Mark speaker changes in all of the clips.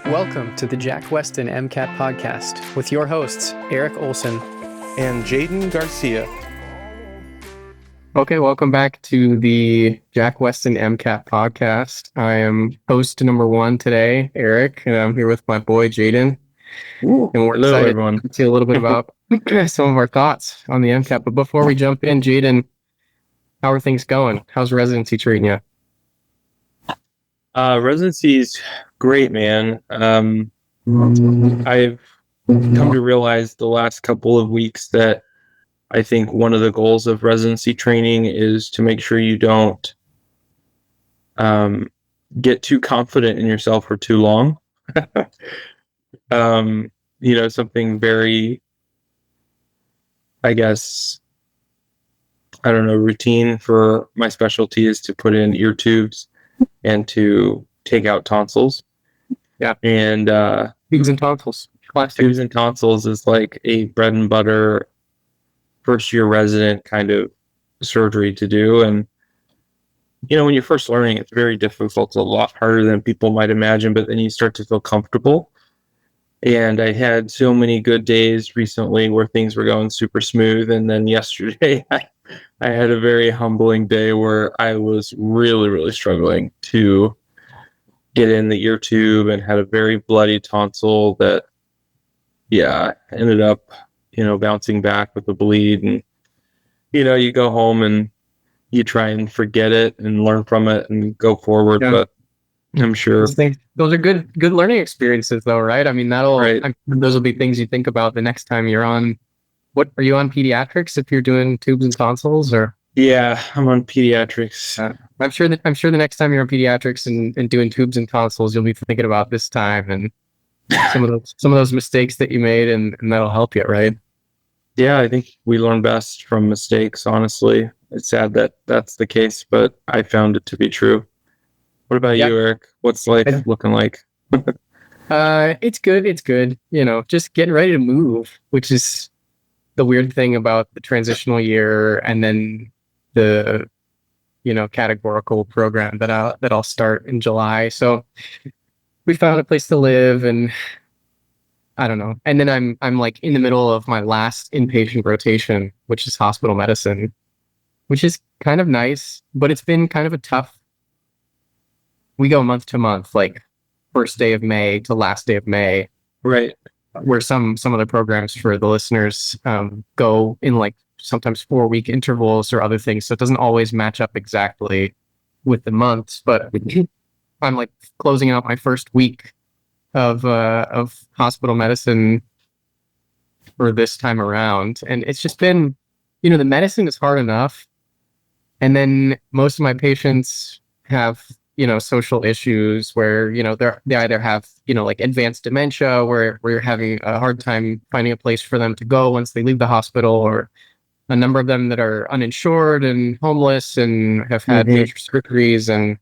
Speaker 1: Welcome to the Westin MCAT podcast with your hosts, Eric Olson
Speaker 2: and Jaden Garcia.
Speaker 1: Okay, welcome back to the Westin MCAT podcast. I am host number 1 today, Eric, and I'm here with my boy, Jaden. And we're excited everyone. To see a little bit about some of our thoughts on the MCAT. But before we jump in, Jaden, how are things going? How's residency treating you?
Speaker 3: Residency's great, man. I've come to realize the last couple of weeks that I think one of the goals of residency training is to make sure you don't get too confident in yourself for too long. Something very, routine for my specialty is to put in ear tubes and to take out tonsils.
Speaker 1: Yeah.
Speaker 3: And
Speaker 1: tubes and tonsils. Classic.
Speaker 3: Tubes and tonsils is like a bread and butter first year resident kind of surgery to do. And when you're first learning, it's very difficult. It's a lot harder than people might imagine, but then you start to feel comfortable. And I had so many good days recently where things were going super smooth. And then yesterday I had a very humbling day where I was really, really struggling to get in the ear tube and had a very bloody tonsil that, ended up, bouncing back with a bleed. And, you go home and you try and forget it and learn from it and go forward. Yeah. But I'm sure
Speaker 1: those are good learning experiences though, right? I mean, those will be things you think about the next time you're on. What are you on pediatrics if you're doing tubes and tonsils or?
Speaker 3: Yeah, I'm on pediatrics.
Speaker 1: I'm sure the next time you're on pediatrics and doing tubes and tonsils, you'll be thinking about this time and some of those mistakes that you made, and that'll help you, right?
Speaker 3: Yeah, I think we learn best from mistakes. Honestly, it's sad that that's the case, but I found it to be true. What about you, Eric? What's life looking like?
Speaker 1: It's good. It's good. Just getting ready to move, which is the weird thing about the transitional year, and then the categorical program that I'll start in July. So we found a place to live, and I don't know. And then I'm like in the middle of my last inpatient rotation, which is hospital medicine, which is kind of nice, but it's been kind of a tough. We go month to month, like first day of May to last day of May.
Speaker 3: Right.
Speaker 1: Where some of the programs for the listeners go in like sometimes 4-week intervals or other things. So it doesn't always match up exactly with the months, but I'm like closing out my first week of hospital medicine for this time around. And it's just been, the medicine is hard enough. And then most of my patients have social issues where, they either have, like advanced dementia where you're having a hard time finding a place for them to go once they leave the hospital, or a number of them that are uninsured and homeless and have had major surgeries. And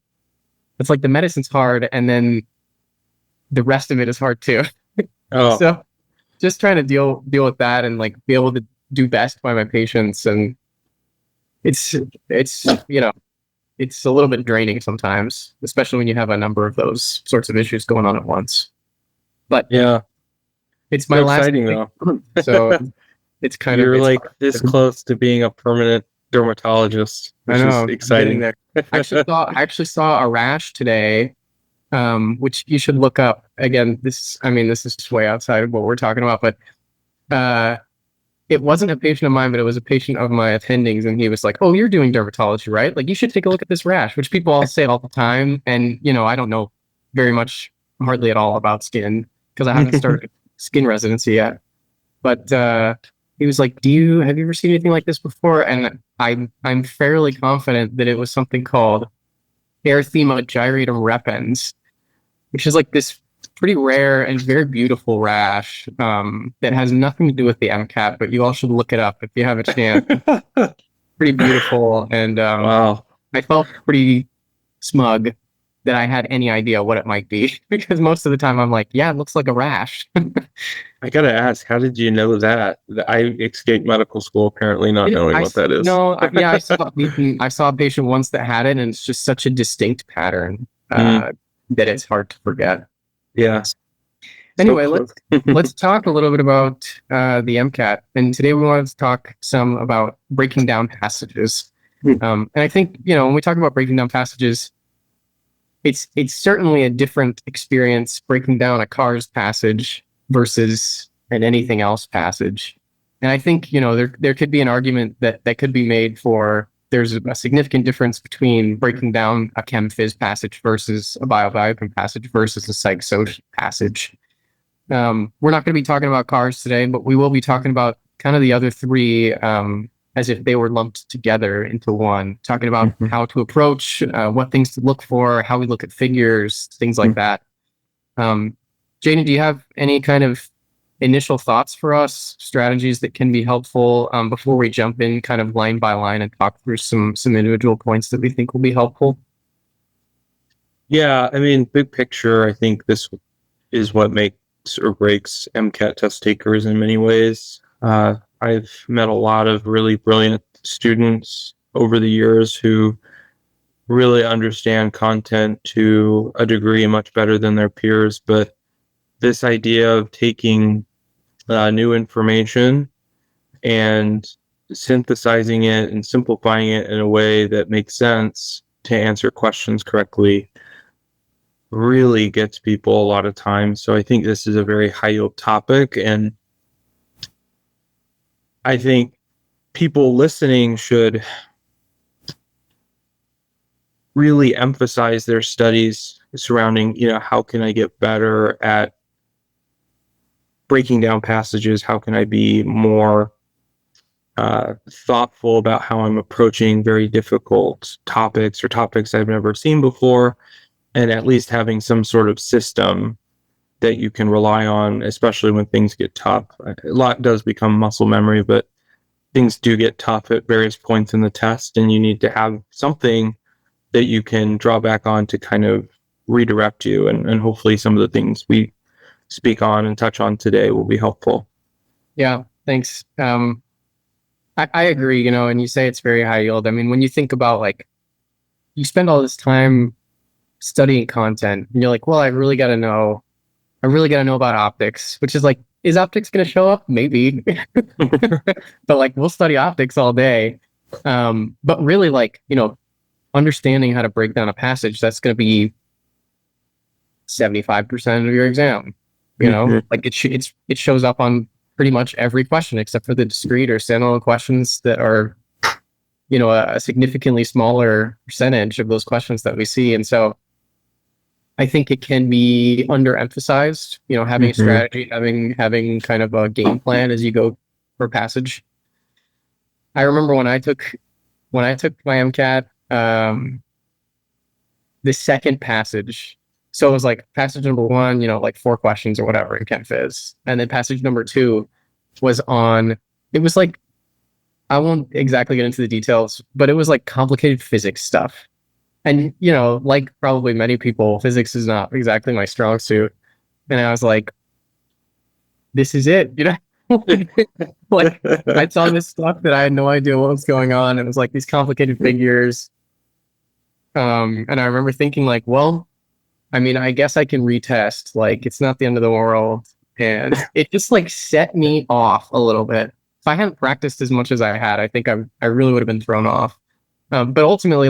Speaker 1: it's like the medicine's hard, and then the rest of it is hard too.
Speaker 3: Oh.
Speaker 1: So just trying to deal with that and like be able to do best by my patients. And it's a little bit draining sometimes, especially when you have a number of those sorts of issues going on at once. But
Speaker 3: yeah,
Speaker 1: it's my last
Speaker 3: exciting though.
Speaker 1: So it's kind
Speaker 3: You're
Speaker 1: of
Speaker 3: like this close to being a permanent dermatologist, which is exciting.
Speaker 1: There. I actually saw a rash today, which you should look up. Again, this is just way outside of what we're talking about, but it wasn't a patient of mine, but it was a patient of my attendings, and he was like, "Oh, you're doing dermatology, right? Like, you should take a look at this rash," which people all say all the time. And, I don't know very much, hardly at all about skin because I haven't started skin residency yet. But he was like, have you ever seen anything like this before? And I'm fairly confident that it was something called erythema gyratum repens, which is like this pretty rare and very beautiful rash that has nothing to do with the MCAT, but you all should look it up if you have a chance. Pretty beautiful. And
Speaker 3: wow.
Speaker 1: I felt pretty smug that I had any idea what it might be, because most of the time I'm like, yeah, it looks like a rash.
Speaker 3: I gotta ask, how did you know that? I escaped medical school apparently not knowing what that is.
Speaker 1: No, I saw a patient once that had it, and it's just such a distinct pattern that it's hard to forget.
Speaker 3: Yeah.
Speaker 1: Anyway,
Speaker 3: close.
Speaker 1: let's talk a little bit about the MCAT. And today we wanted to talk some about breaking down passages. And I think, when we talk about breaking down passages, it's certainly a different experience breaking down a CARS passage versus an anything else passage. And I think, there could be an argument that could be made for there's a significant difference between breaking down a chem phys passage versus a biochem passage versus a psych social passage. We're not going to be talking about CARS today, but we will be talking about kind of the other three as if they were lumped together into one, talking about how to approach, what things to look for, how we look at figures, things like that. Jaden, do you have any kind of initial thoughts for us, strategies that can be helpful before we jump in kind of line by line and talk through some individual points that we think will be helpful?
Speaker 3: Yeah, I mean, big picture, I think this is what makes or breaks MCAT test takers in many ways. I've met a lot of really brilliant students over the years who really understand content to a degree much better than their peers. But this idea of taking new information and synthesizing it and simplifying it in a way that makes sense to answer questions correctly really gets people a lot of time. So I think this is a very high yield topic, and I think people listening should really emphasize their studies surrounding, how can I get better at breaking down passages? How can I be more thoughtful about how I'm approaching very difficult topics or topics I've never seen before? And at least having some sort of system that you can rely on, especially when things get tough. A lot does become muscle memory, but things do get tough at various points in the test, and you need to have something that you can draw back on to kind of redirect you. And hopefully some of the things we speak on and touch on today will be helpful.
Speaker 1: Yeah, thanks. I agree, and you say it's very high yield. I mean, when you think about you spend all this time studying content and you're like, well, I really got to know about optics, which is is optics going to show up? Maybe. But we'll study optics all day. But really understanding how to break down a passage, that's going to be 75% of your exam. It shows up on pretty much every question except for the discrete or standalone questions that are, a significantly smaller percentage of those questions that we see. And so I think it can be underemphasized, having a strategy, having kind of a game plan as you go for passage. I remember when I took my MCAT, the second passage. So it was passage number 1, 4 questions or whatever in Chem Phys. And then passage number 2 was it was I won't exactly get into the details, but it was complicated physics stuff. And, probably many people, physics is not exactly my strong suit. And I was like, this is it, I saw this stuff that I had no idea what was going on. It was these complicated figures. And I remember thinking well, I mean, I guess I can retest. It's not the end of the world. And it just set me off a little bit. If I hadn't practiced as much as I had, I think I really would have been thrown off. But ultimately,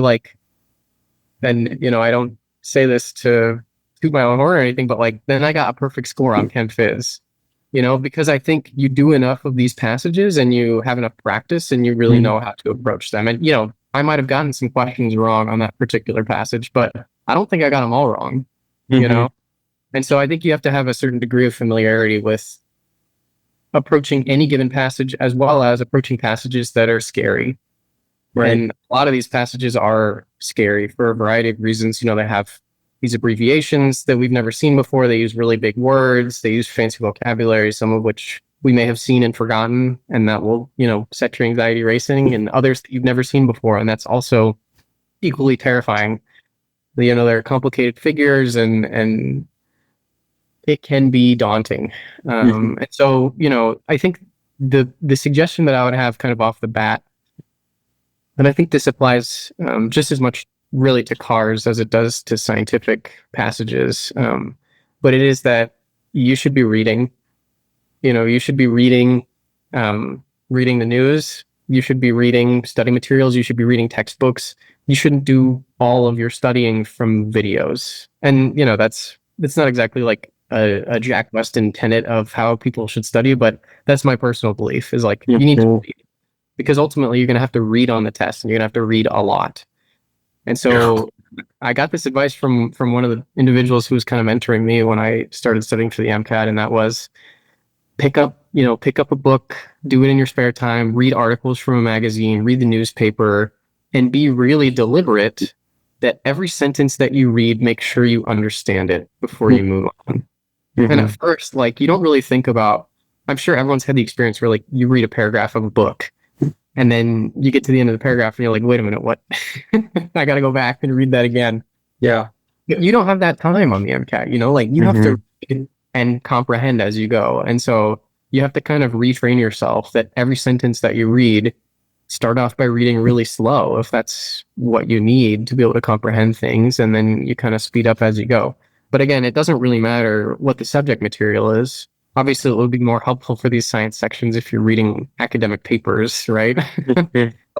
Speaker 1: and I don't say this to toot my own horn or anything, but then I got a perfect score on Chem Phys, because I think you do enough of these passages and you have enough practice and you really know how to approach them. And, I might have gotten some questions wrong on that particular passage, but I don't think I got them all wrong, And so I think you have to have a certain degree of familiarity with approaching any given passage as well as approaching passages that are scary. Right. And a lot of these passages are scary for a variety of reasons. They have these abbreviations that we've never seen before. They use really big words. They use fancy vocabulary, some of which we may have seen and forgotten, and that will, set your anxiety racing, and others that you've never seen before. And that's also equally terrifying. They're complicated figures and it can be daunting. And so, I think the suggestion that I would have kind of off the bat, and I think this applies just as much really to CARS as it does to scientific passages. But it is that you should be reading. You should be reading, reading the news. You should be reading study materials. You should be reading textbooks. You shouldn't do all of your studying from videos. And that's not exactly like a Jack Weston tenet of how people should study, but that's my personal belief is like you need to read because ultimately you're going to have to read on the test and you're going to have to read a lot. And so I got this advice from one of the individuals who was kind of mentoring me when I started studying for the MCAT, and that was pick up a book, do it in your spare time, read articles from a magazine, read the newspaper, and be really deliberate that every sentence that you read, make sure you understand it before you move on. And at first, like, you don't really think about, I'm sure everyone's had the experience where like you read a paragraph of a book and then you get to the end of the paragraph and you're like, wait a minute, what? I got to go back and read that again.
Speaker 3: Yeah.
Speaker 1: You don't have that time on the MCAT, like you have to read and comprehend as you go. And so you have to kind of retrain yourself that every sentence that you read, start off by reading really slow if that's what you need to be able to comprehend things. And then you kind of speed up as you go. But again, it doesn't really matter what the subject material is. Obviously, it would be more helpful for these science sections if you're reading academic papers, right?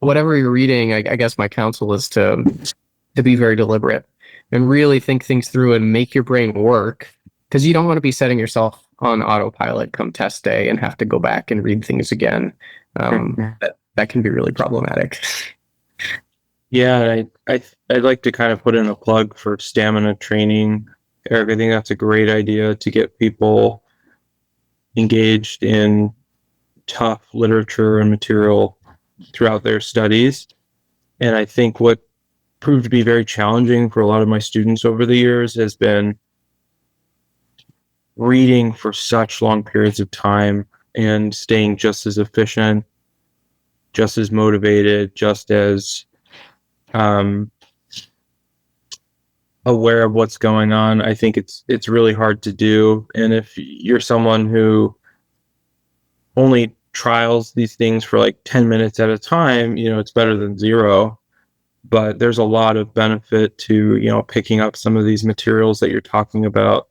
Speaker 1: Whatever you're reading, I guess my counsel is to be very deliberate and really think things through and make your brain work, because you don't want to be setting yourself on autopilot come test day and have to go back and read things again. That can be really problematic.
Speaker 3: Yeah, I'd like to kind of put in a plug for stamina training. Eric, I think that's a great idea to get people engaged in tough literature and material throughout their studies. And I think what proved to be very challenging for a lot of my students over the years has been reading for such long periods of time and staying just as efficient, just as motivated, just as aware of what's going on. I think it's really hard to do. And if you're someone who only trials these things for like 10 minutes at a time, it's better than zero. But there's a lot of benefit to, picking up some of these materials that you're talking about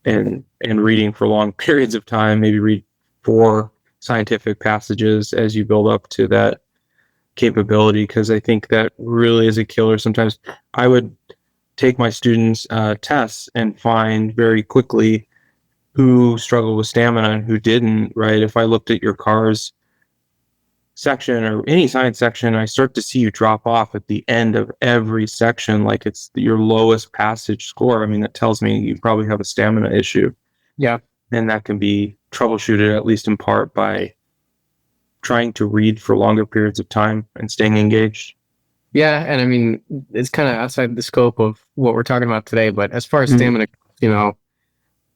Speaker 3: and reading for long periods of time, maybe read 4 scientific passages as you build up to that capability, because I think that really is a killer. Sometimes I would take my students' tests and find very quickly who struggled with stamina and who didn't, right? If I looked at your CARS section or any science section, I start to see you drop off at the end of every section, like it's your lowest passage score. I mean, that tells me you probably have a stamina issue.
Speaker 1: Yeah.
Speaker 3: And that can be troubleshooted, at least in part, by trying to read for longer periods of time and staying engaged.
Speaker 1: Yeah, and I mean, it's kind of outside the scope of what we're talking about today, but as far as stamina,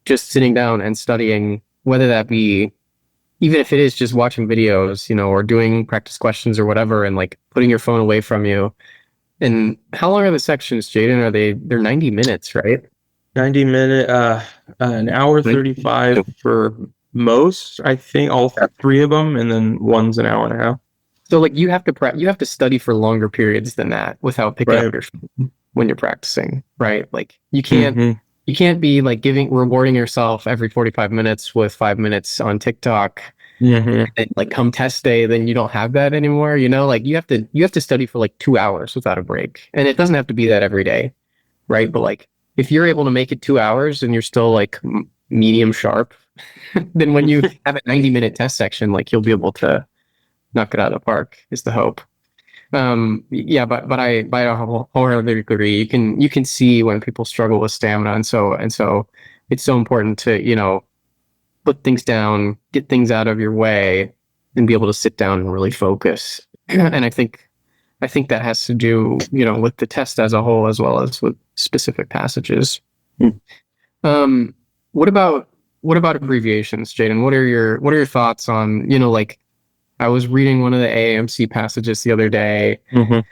Speaker 1: just sitting down and studying, whether that be, even if it is just watching videos, or doing practice questions or whatever, and like putting your phone away from you. And how long are the sections, Jaden? They're 90 minutes, right?
Speaker 3: 90 minute, an hour 35 for most, I think, all 3 of them, and then one's an hour and a half.
Speaker 1: So like you have to study for longer periods than that without picking up your phone when you're practicing, right? Like you can't be like rewarding yourself every 45 minutes with 5 minutes on TikTok. And like come test day, then you don't have that anymore. Like you have to study for like 2 hours without a break. And it doesn't have to be that every day, right? But like if you're able to make it 2 hours and you're still like medium sharp, then when you have a 90-minute test section, like you'll be able to knock it out of the park is the hope. Yeah, but I wholeheartedly agree. You can see when people struggle with stamina, and so it's so important to put things down, get things out of your way, and be able to sit down and really focus. And I think that has to do with the test as a whole as well as with specific passages. What about abbreviations, Jaden? What are your thoughts on like, I was reading one of the AAMC passages the other day, and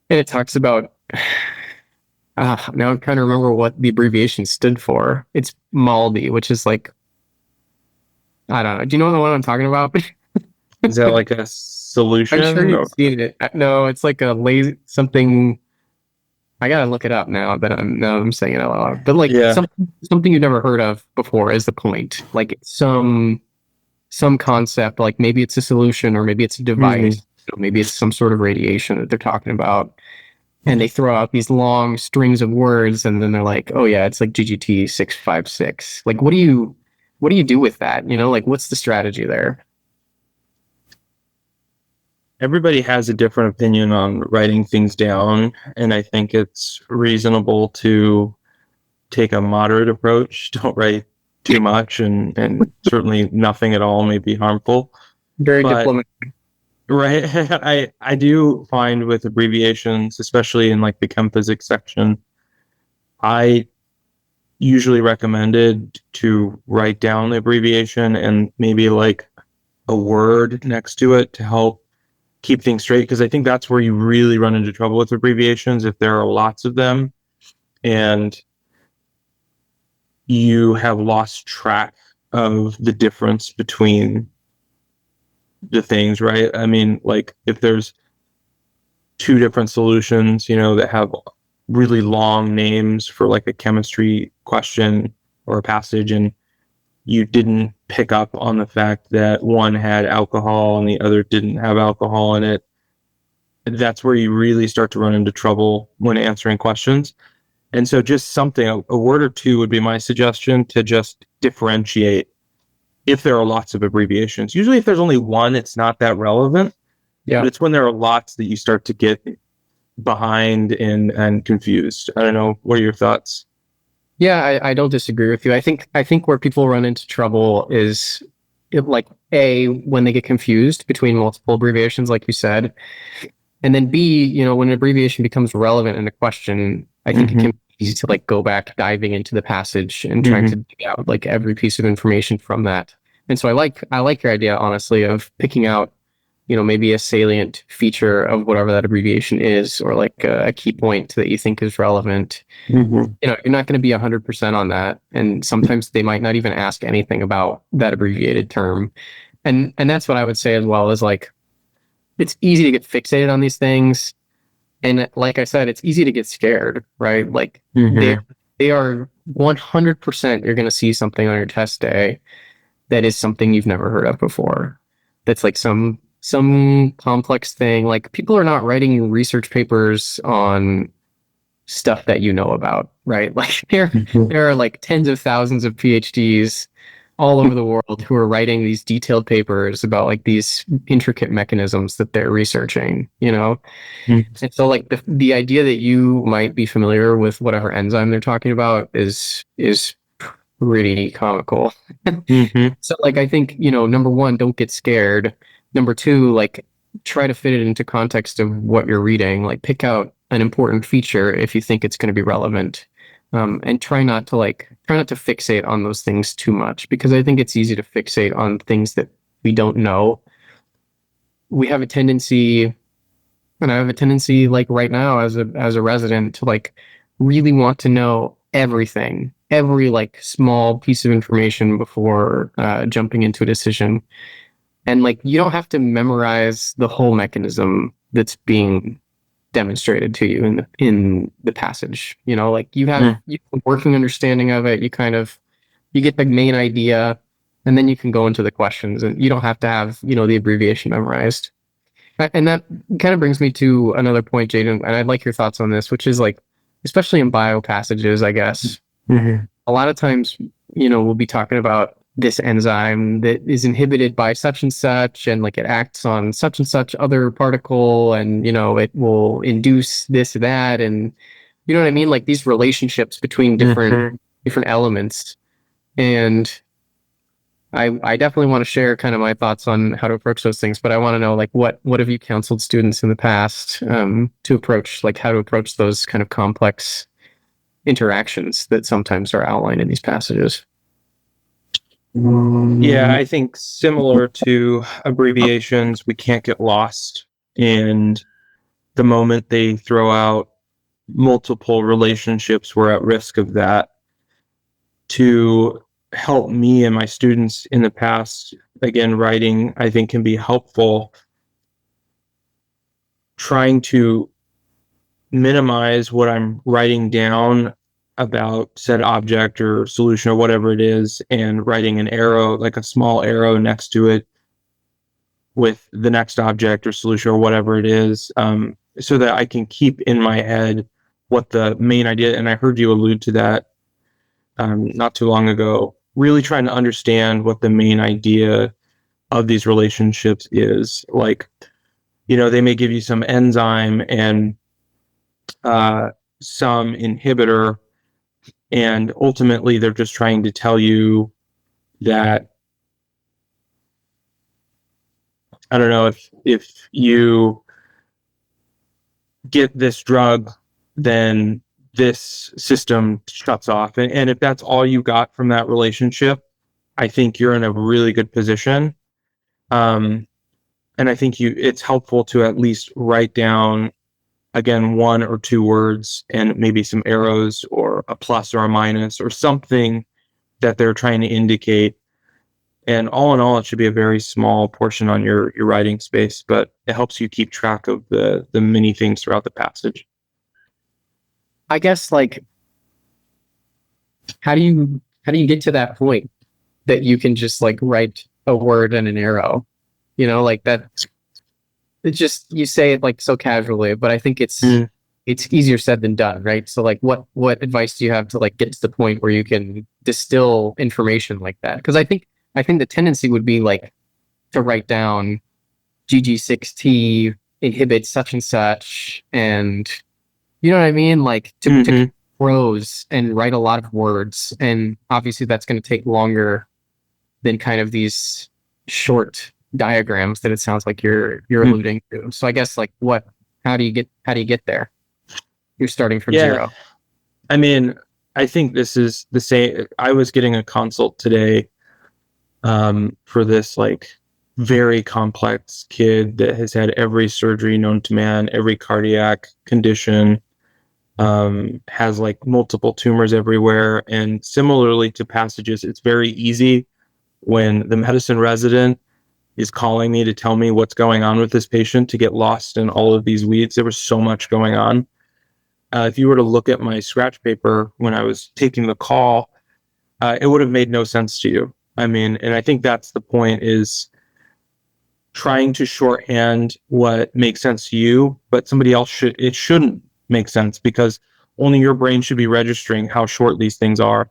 Speaker 1: it talks about, now I'm trying to remember what the abbreviation stood for. It's MALDI, which is like, I don't know. Do you know the one I'm talking about?
Speaker 3: Is that like a solution?
Speaker 1: I'm sure you've seen it. No, it's like a lazy something. I gotta look it up now I'm saying it out loud. But like
Speaker 3: Yeah.
Speaker 1: something you've never heard of before is the point. Like some concept, like maybe it's a solution or maybe it's a device, or maybe it's some sort of radiation that they're talking about. And they throw out these long strings of words and then they're like, oh yeah, it's like GGT 656. Like what do you do with that? You know, like what's the strategy there?
Speaker 3: Everybody has a different opinion on writing things down, and I think it's reasonable to take a moderate approach. Don't write too much, and certainly nothing at all may be harmful.
Speaker 1: Very
Speaker 3: But
Speaker 1: diplomatic.
Speaker 3: right, I do find with abbreviations, especially in like the chem physics section, I usually recommended to write down the abbreviation and maybe like a word next to it to help keep things straight, because I think that's where you really run into trouble with abbreviations if there are lots of them and you have lost track of the difference between the things, right? I mean, like if there's two different solutions, that have really long names for like a chemistry question or a passage, and you didn't pick up on the fact that one had alcohol and the other didn't have alcohol in it, that's where you really start to run into trouble when answering questions. And so just something, a word or two would be my suggestion to just differentiate if there are lots of abbreviations. Usually if there's only one, it's not that relevant,
Speaker 1: Yeah.
Speaker 3: but it's when there are lots that you start to get behind and confused. I don't know. What are your thoughts?
Speaker 1: Yeah, I don't disagree with you. I think where people run into trouble is like A, when they get confused between multiple abbreviations, like you said, and then B, when an abbreviation becomes relevant in a question, I think it can be easy to like go back diving into the passage and trying to dig out like every piece of information from that. And so I like your idea, honestly, of picking out maybe a salient feature of whatever that abbreviation is, or like a key point that you think is relevant. You're not going to be 100% on that. And sometimes they might not even ask anything about that abbreviated term. And that's what I would say as well, is like, it's easy to get fixated on these things. And like I said, it's easy to get scared, right? Like they are 100% you're going to see something on your test day that is something you've never heard of before. That's like some complex thing. Like people are not writing research papers on stuff that you know about, right? Like there are like tens of thousands of PhDs all over the world who are writing these detailed papers about like these intricate mechanisms that they're researching. And so like the idea that you might be familiar with whatever enzyme they're talking about is pretty comical. So like I think, number one, don't get scared. Number two, like try to fit it into context of what you're reading. Like pick out an important feature if you think it's going to be relevant. And try not to fixate on those things too much, because I think it's easy to fixate on things that we don't know. We have a tendency, and I have a tendency like right now as a resident to like really want to know everything, every like small piece of information before jumping into a decision. And like you don't have to memorize the whole mechanism that's being demonstrated to you in the passage. Like you have a working understanding of it. You get the main idea, and then you can go into the questions, and you don't have to have the abbreviation memorized. And that kind of brings me to another point, Jaden, and I'd like your thoughts on this, which is like, especially in bio passages, I guess, a lot of times, we'll be talking about this enzyme that is inhibited by such and such, and like it acts on such and such other particle, and it will induce this, that, and you know what I mean? Like these relationships between different elements. And I definitely want to share kind of my thoughts on how to approach those things, but I want to know like what have you counseled students in the past to approach, like how to approach those kind of complex interactions that sometimes are outlined in these passages.
Speaker 3: Yeah, I think similar to abbreviations, we can't get lost in the moment they throw out multiple relationships. We're at risk of that. To help me and my students in the past, again, writing, I think, can be helpful. Trying to minimize what I'm writing down about said object or solution or whatever it is, and writing an arrow, like a small arrow next to it with the next object or solution or whatever it is, so that I can keep in my head what the main idea. And I heard you allude to that not too long ago, really trying to understand what the main idea of these relationships is. Like, they may give you some enzyme and some inhibitor, and ultimately they're just trying to tell you that, I don't know, if you get this drug, then this system shuts off. And if that's all you got from that relationship, I think you're in a really good position. And I think it's helpful to at least write down, again, 1 or 2 words and maybe some arrows or a plus or a minus or something that they're trying to indicate. And all in all, it should be a very small portion on your writing space, but it helps you keep track of the many things throughout the passage.
Speaker 1: I guess, like, how do you get to that point that you can just like write a word and an arrow? Like that. It's just, you say it like so casually, but I think it's easier said than done, right? So like, what advice do you have to like get to the point where you can distill information like that? Because I think the tendency would be like to write down GG6T inhibits such and such, and you know what I mean? Like to prose and write a lot of words, and obviously that's going to take longer than kind of these short diagrams that it sounds like you're alluding to. So I guess like how do you get there? You're starting from zero.
Speaker 3: I mean, I think this is the same. I was getting a consult today for this like very complex kid that has had every surgery known to man, every cardiac condition, has like multiple tumors everywhere. And similarly to passages, it's very easy when the medicine resident is calling me to tell me what's going on with this patient to get lost in all of these weeds. There was so much going on. If you were to look at my scratch paper when I was taking the call, it would have made no sense to you. I mean, and I think that's the point, is trying to shorthand what makes sense to you, but somebody else shouldn't make sense, because only your brain should be registering how short these things are.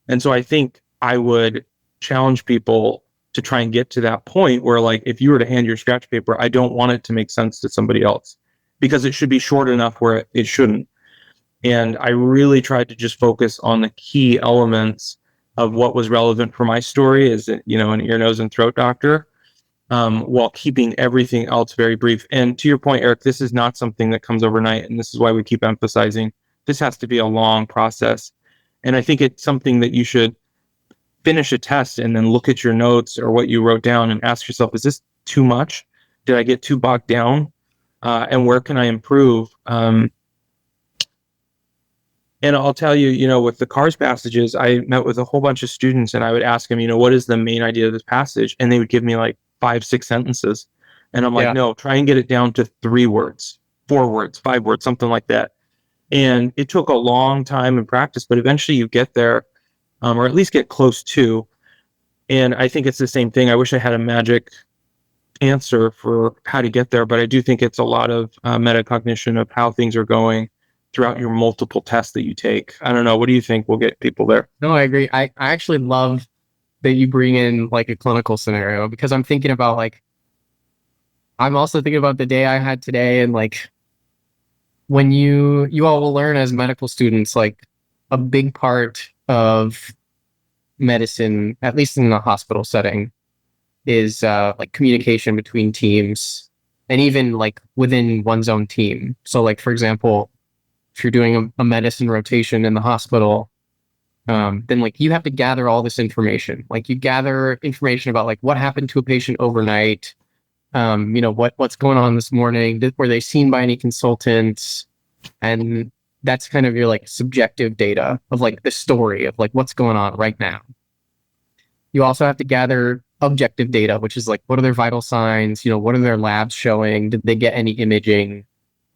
Speaker 3: And so I think I would challenge people to try and get to that point where, like, if you were to hand your scratch paper, I don't want it to make sense to somebody else, because it should be short enough where it shouldn't. And I really tried to just focus on the key elements of what was relevant for my story as an ear, nose, and throat doctor, while keeping everything else very brief. And to your point, Eric, this is not something that comes overnight, and this is why we keep emphasizing this has to be a long process. And I think it's something that you should finish a test and then look at your notes or what you wrote down and ask yourself, is this too much? Did I get too bogged down? And where can I improve? And I'll tell you, with the CARS passages, I met with a whole bunch of students, and I would ask them, what is the main idea of this passage? And they would give me like 5-6 sentences. And I'm like, no, try and get it down to 3 words, 4 words, 5 words, something like that. And it took a long time and practice, but eventually you get there, or at least get close to. And I think it's the same thing. I wish I had a magic answer for how to get there, but I do think it's a lot of metacognition of how things are going throughout your multiple tests that you take. I don't know. What do you think will get people there?
Speaker 1: No, I agree. I actually love that you bring in like a clinical scenario, because I'm thinking about like, I'm also thinking about the day I had today, and like when you all will learn as medical students, like a big part of medicine, at least in the hospital setting, is like communication between teams, and even like within one's own team. So like, for example, if you're doing a medicine rotation in the hospital, then like you have to gather all this information. Like you gather information about like what happened to a patient overnight, what's going on this morning, were they seen by any consultants? And that's kind of your like subjective data of like the story of like what's going on right now. You also have to gather objective data, which is like, what are their vital signs? What are their labs showing? Did they get any imaging?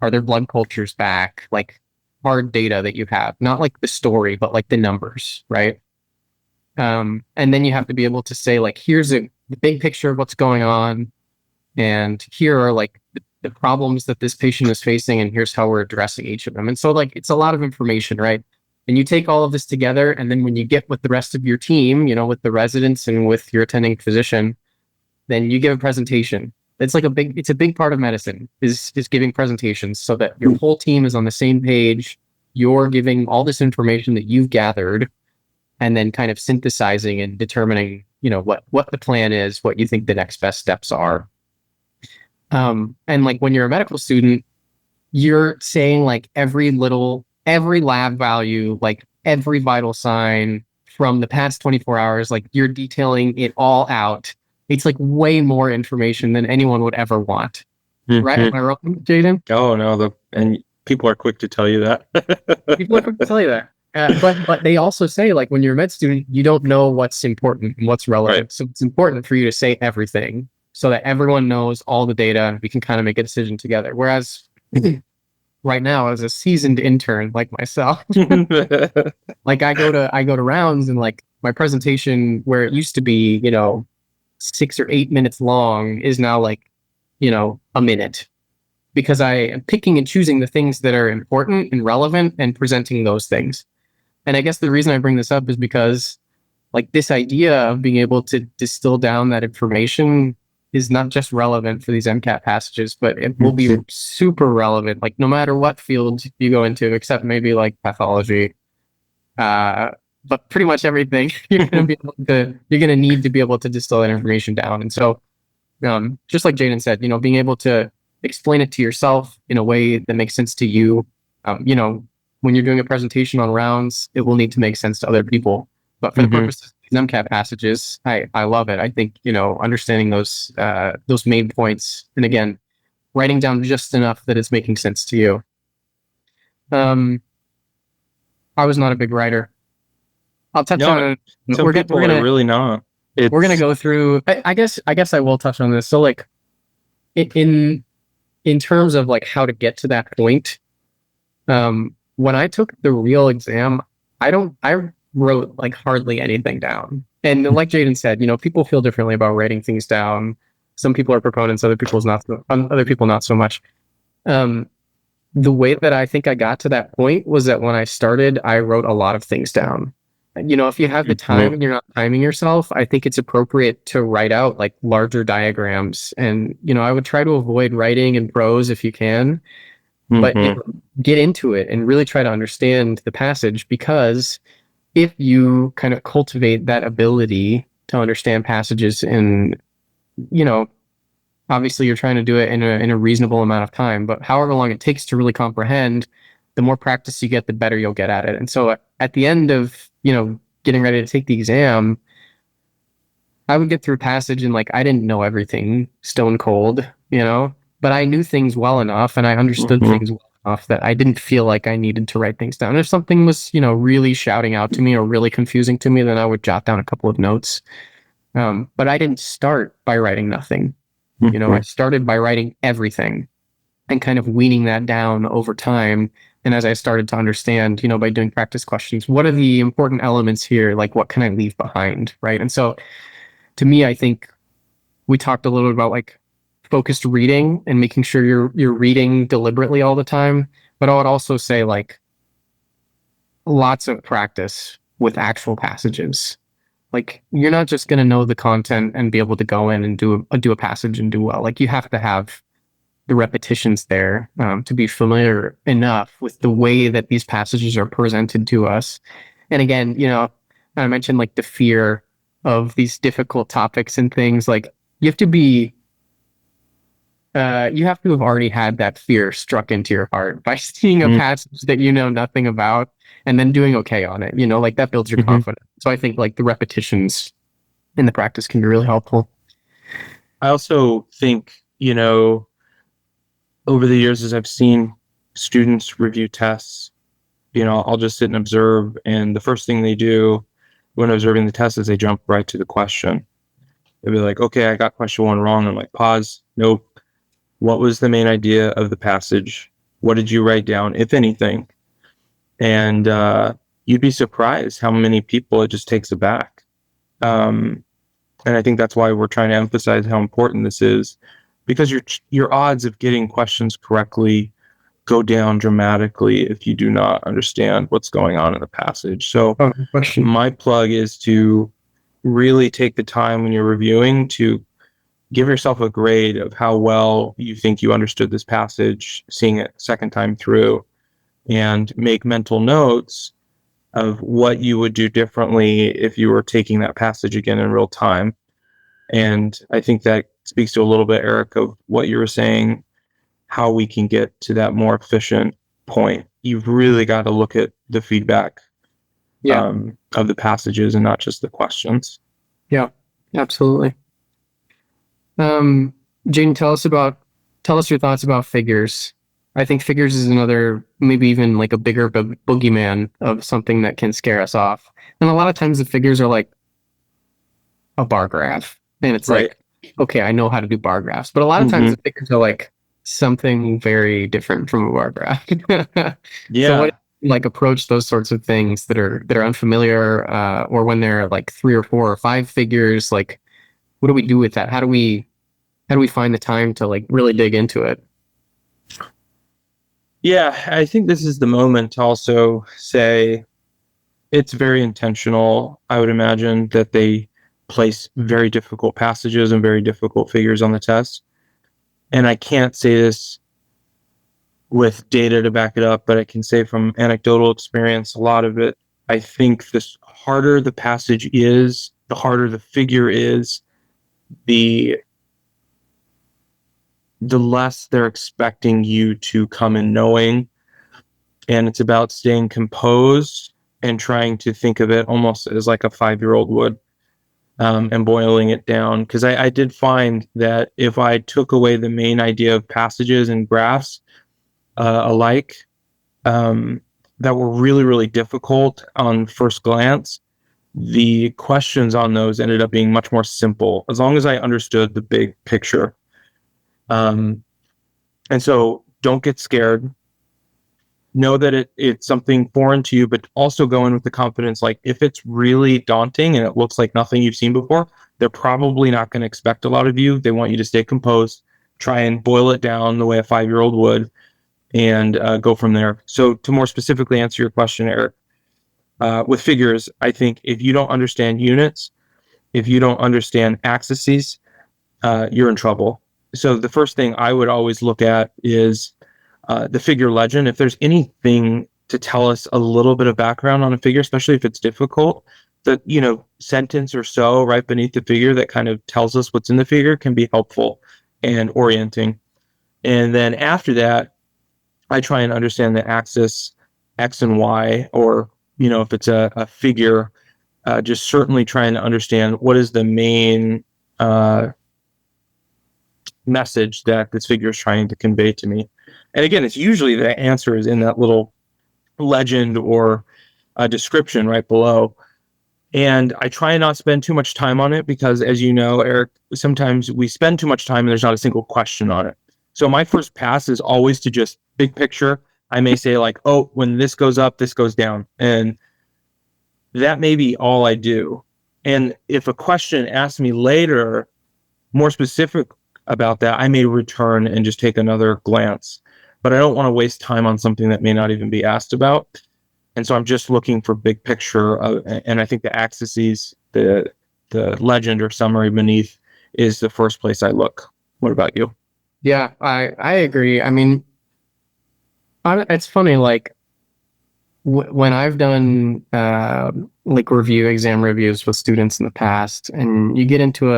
Speaker 1: Are their blood cultures back? Like hard data that you have, not like the story, but like the numbers, right? And then you have to be able to say like, here's the big picture of what's going on, and here are like the problems that this patient is facing, and here's how we're addressing each of them. And so like it's a lot of information, right? And you take all of this together, and then when you get with the rest of your team, with the residents and with your attending physician, then you give a presentation. It's a big part of medicine is giving presentations so that your whole team is on the same page. You're giving all this information that you've gathered, and then kind of synthesizing and determining, what the plan is, what you think the next best steps are. And like when you're a medical student, you're saying like every lab value, like every vital sign from the past 24 hours, like you're detailing it all out. It's like way more information than anyone would ever want. Right? Am I wrong, Jaden?
Speaker 3: Oh no, and people are quick to tell you that.
Speaker 1: People are quick to tell you that. But they also say like when you're a med student, you don't know what's important and what's relevant. Right. So it's important for you to say everything so that everyone knows all the data and we can kind of make a decision together. Whereas right now, as a seasoned intern like myself, like I go to rounds, and like my presentation where it used to be, 6 or 8 minutes long is now like, a minute, because I am picking and choosing the things that are important and relevant and presenting those things. And I guess the reason I bring this up is because like this idea of being able to distill down that information is not just relevant for these MCAT passages, but it will be super relevant, like no matter what field you go into, except maybe like pathology. But pretty much everything you're going to need to be able to distill that information down. And so, just like Jaden said, being able to explain it to yourself in a way that makes sense to you. When you're doing a presentation on rounds, it will need to make sense to other people. But for the purposes of these MCAT passages, I love it. I think, understanding those main points, and again, writing down just enough that it's making sense to you. I was not a big writer. I'll touch on it.
Speaker 3: Some people are really not.
Speaker 1: We're gonna go through. I guess I will touch on this. So like, in terms of like how to get to that point, when I took the real exam, I wrote like hardly anything down. And like Jaden said, people feel differently about writing things down. Some people are proponents, other people not so much. The way that I think I got to that point was that when I started, I wrote a lot of things down. If you have the time and you're not timing yourself, I think it's appropriate to write out like larger diagrams. And, I would try to avoid writing in prose if you can, but get into it and really try to understand the passage, because if you kind of cultivate that ability to understand passages and, obviously you're trying to do it in a reasonable amount of time, but however long it takes to really comprehend, the more practice you get, the better you'll get at it. And so at the end of, getting ready to take the exam, I would get through a passage and like, I didn't know everything stone cold, but I knew things well enough and I understood things well enough that I didn't feel like I needed to write things down. If something was, really shouting out to me or really confusing to me, then I would jot down a couple of notes. But I didn't start by writing nothing. I started by writing everything and kind of weaning that down over time. And as I started to understand, by doing practice questions, what are the important elements here? Like, what can I leave behind? Right. And so to me, I think we talked a little bit about like focused reading and making sure you're reading deliberately all the time. But I would also say like lots of practice with actual passages. Like, you're not just going to know the content and be able to go in and do a passage and do well. Like, you have to have the repetitions there to be familiar enough with the way that these passages are presented to us. And again, I mentioned like the fear of these difficult topics and things. Like, you have to have already had that fear struck into your heart by seeing a passage that you know nothing about and then doing okay on it. Like that builds your confidence. So I think like the repetitions in the practice can be really helpful.
Speaker 3: I also think, over the years, as I've seen students review tests, I'll just sit and observe. And the first thing they do when observing the test is they jump right to the question. They'll be like, okay, I got question 1 wrong. I'm like, pause. Nope. What was the main idea of the passage? What did you write down, if anything? And you'd be surprised how many people it just takes aback. And I think that's why we're trying to emphasize how important this is, because your odds of getting questions correctly go down dramatically if you do not understand what's going on in the passage. So
Speaker 1: Question.
Speaker 3: my plug is to really take the time when you're reviewing to give yourself a grade of how well you think you understood this passage, seeing it second time through, and make mental notes of what you would do differently if you were taking that passage again in real time. And I think that speaks to a little bit, Eric, of what you were saying, how we can get to that more efficient point. You've really got to look at the feedback of the passages and not just the questions.
Speaker 1: Yeah, absolutely. Jane, tell us your thoughts about figures. I think figures is another, maybe even like a bigger boogeyman of something that can scare us off. And a lot of times the figures are like a bar graph. And it's
Speaker 3: Right.
Speaker 1: like, okay, I know how to do bar graphs. But a lot of times the figures are like something very different from a bar graph.
Speaker 3: Yeah.
Speaker 1: So what like approach those sorts of things that are unfamiliar, or when they're like 3 or 4 or 5 figures, like what do we do with that? How do we find the time to like really dig into it?
Speaker 3: Yeah, I think this is the moment to also say it's very intentional. I would imagine that they place very difficult passages and very difficult figures on the test. And I can't say this with data to back it up, but I can say from anecdotal experience, a lot of it, I think the harder the passage is, the harder the figure is, the less they're expecting you to come in knowing. And it's about staying composed and trying to think of it almost as like a 5-year-old would, and boiling it down. Because I did find that if I took away the main idea of passages and graphs alike, that were really, really difficult on first glance, the questions on those ended up being much more simple as long as I understood the big picture. And so don't get scared. Know that it's something foreign to you, but also go in with the confidence, like if it's really daunting and it looks like nothing you've seen before, they're probably not going to expect a lot of you. They want you to stay composed, try and boil it down the way a 5-year-old would, and go from there. So to more specifically answer your question, Eric, with figures, I think if you don't understand units, if you don't understand axes, you're in trouble. So the first thing I would always look at is the figure legend. If there's anything to tell us a little bit of background on a figure, especially if it's difficult, the sentence or so right beneath the figure that kind of tells us what's in the figure can be helpful and orienting. And then after that, I try and understand the axis X and Y, or if it's a figure, just certainly trying to understand what is the main message that this figure is trying to convey to me. And again, it's usually the answer is in that little legend or a description right below. And I try and not spend too much time on it because, as you know, Eric, sometimes we spend too much time and there's not a single question on it. So my first pass is always to just big picture. I may say like, oh, when this goes up, this goes down. And that may be all I do. And if a question asks me later, more specific about that, I may return and just take another glance. But I don't want to waste time on something that may not even be asked about. And so I'm just looking for big picture. And I think the axes, the legend or summary beneath is the first place I look. What about you?
Speaker 1: Yeah, I agree. I mean, it's funny, like when I've done like exam reviews with students in the past, and you get into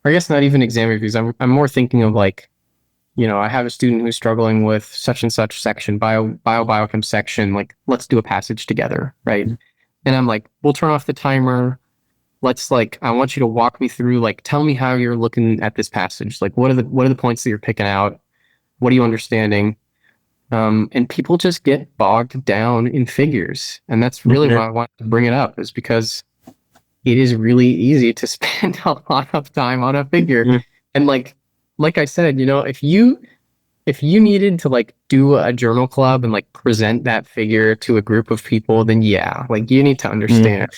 Speaker 1: I guess not even exam reviews. I'm more thinking of like, I have a student who's struggling with such and such section, biochem section, like let's do a passage together, right? And I'm like, we'll turn off the timer. Let's I want you to walk me through, like, tell me how you're looking at this passage. Like, what are the points that you're picking out? What are you understanding? And people just get bogged down in figures. And that's really why I want to bring it up, is because it is really easy to spend a lot of time on a figure. And like I said, if you if you needed to like do a journal club and like present that figure to a group of people, then yeah, like you need to understand.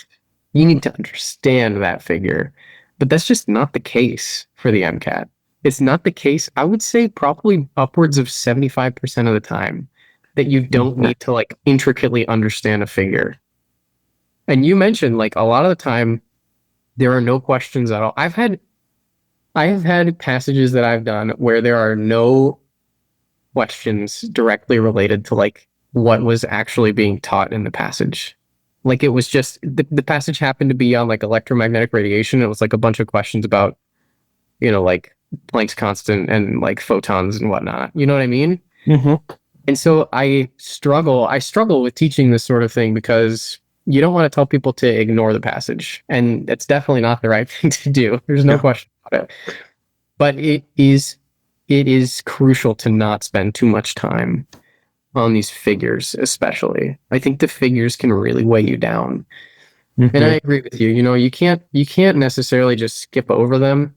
Speaker 1: You need to understand that figure. But that's just not the case for the MCAT. It's not the case. I would say probably upwards of 75% of the time that you don't need to like intricately understand a figure. And you mentioned like a lot of the time there are no questions at all. I have had passages that I've done where there are no questions directly related to like what was actually being taught in the passage. Like it was just the passage happened to be on like electromagnetic radiation. It was like a bunch of questions about, like Planck's constant and like photons and whatnot. You know what I mean?
Speaker 3: Mm-hmm.
Speaker 1: And so I struggle with teaching this sort of thing because you don't want to tell people to ignore the passage. And that's definitely not the right thing to do. There's no question about it. But it is crucial to not spend too much time on these figures, especially. I think the figures can really weigh you down.
Speaker 3: Mm-hmm.
Speaker 1: And I agree with you. You can't necessarily just skip over them.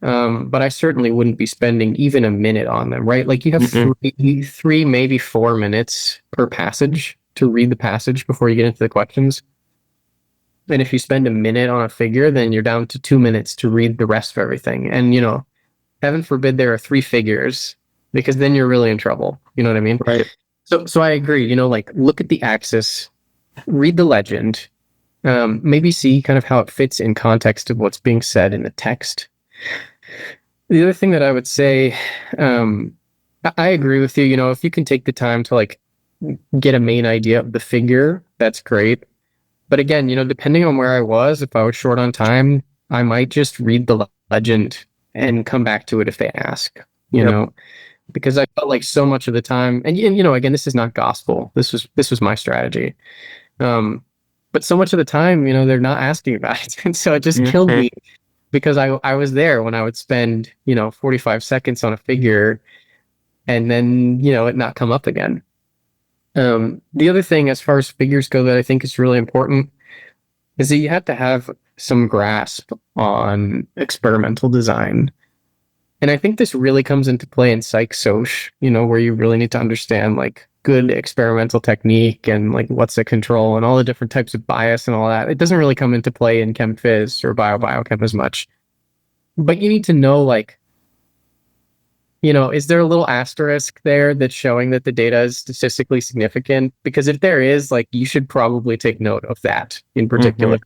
Speaker 1: But I certainly wouldn't be spending even a minute on them, right? Like you have three, maybe 4 minutes per passage to read the passage before you get into the questions. And if you spend a minute on a figure, then you're down to 2 minutes to read the rest of everything. And, heaven forbid there are 3 figures, because then you're really in trouble. You know what I mean?
Speaker 3: Right.
Speaker 1: So I agree, like look at the axis, read the legend, maybe see kind of how it fits in context of what's being said in the text. The other thing that I would say, I agree with you, if you can take the time to like get a main idea of the figure, that's great. But again, depending on where I was, if I was short on time, I might just read the legend and come back to it if they ask, because I felt like so much of the time, and again, this is not gospel. This was my strategy. But so much of the time, they're not asking about it. And so it just killed me because I was there when I would spend, 45 seconds on a figure and then, it not come up again. The other thing as far as figures go that I think is really important is that you have to have some grasp on experimental design. And I think this really comes into play in psych soc, where you really need to understand like good experimental technique and like what's the control and all the different types of bias and all that. It doesn't really come into play in chem phys or biochem as much. But you need to know like, is there a little asterisk there that's showing that the data is statistically significant? Because if there is, like, you should probably take note of that in particular.